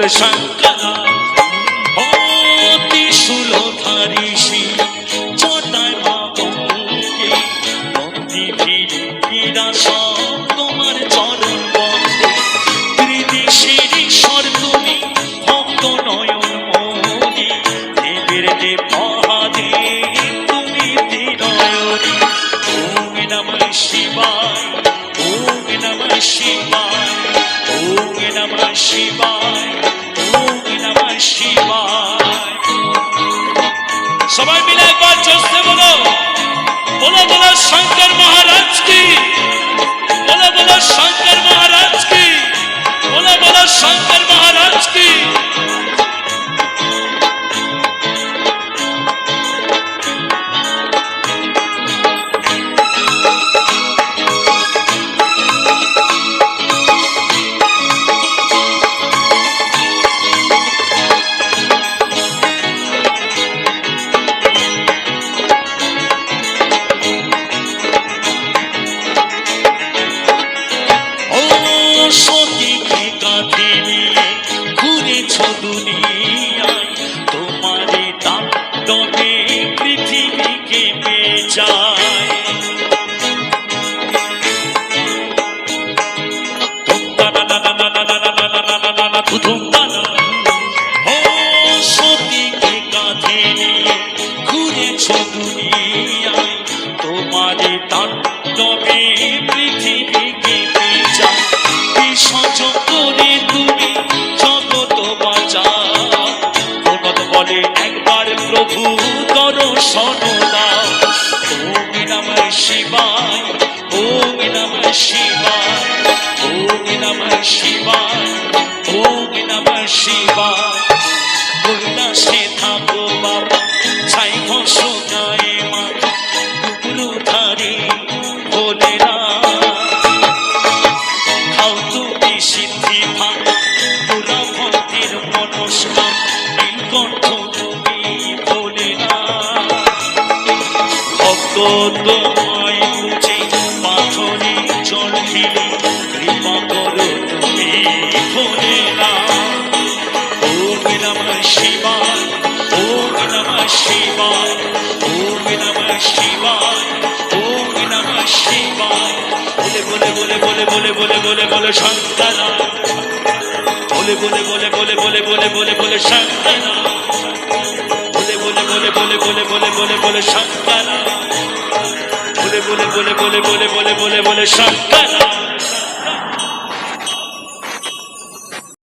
বলে শঙ্করা। ও ত্রিশূলধারী শিব জটায় মা গঙ্গে, বন্দী ভিড়িরা সব তোমার চরণ বন্দে। ত্রিদিশের ঈশ্বর তুমি, ভক্ত নয়ন মনি, দেবের দেব মহাদেব তুমি ত্রিনয়নী। ওম নমঃ শিবায়, ওম নমঃ শিবায়, ওম নমঃ শিবায়, ওম নমঃ শিবায়। সবাই মিলে একবার জোরে বলো, বলো বলো শঙ্কর মহারাজ কি, বলো বলো শঙ্কর মহারাজ কি, বলো বলো শঙ্কর মহারাজ কি। সতীকে কাঁধে নিয়ে ঘুরেছ দুনিয়ায়, তোমারে তাণ্ডবে পৃথিবী কেঁপে যায়। ও সতীকে কাঁধে নিয়ে ঘুরেছ দুনিয়ায়, তোমারে তাণ্ডবে পৃথিবী কেঁপে যায়। বিসর্জন করে তুমি জগৎ বাঁচাও, ভগত বলে একবার প্রভু দর্শন দাও। ওম নমঃ শিবায়, ওম নমঃ শিবায়, ওম নমঃ শিবায়, ওম নমঃ শিবায়। কৈলাসে থাকো বাবা, ছাই ঘষ গায়ে মাথা, ডুবরু ধারে ভোলেরা, খাও তুমি সিদ্ধি ভাগ, পুরা ভক্তির মনস্কাম, নীলকণ্ঠ তুমি ভোলেরা। ভক্ত তোমায় বুঝে পাথরে জল ঢেলে, কৃপা করো তুমি ভোলেরা। ওম নমঃ শিবায়, ওম নমঃ শিবায়, ওম নমঃ শিবায়, ওম নমঃ শিবায়। বলে বলে বলে বলে বলে বলে বলে বলে শঙ্করা, বলে বলে বলে বলে বলে বলে বলে বলে শঙ্করা, বলে বলে বলে বলে বলে বলে বলে বলে শঙ্করা, বলে বলে বলে বলে বলে বলে বলে বলে শঙ্করা।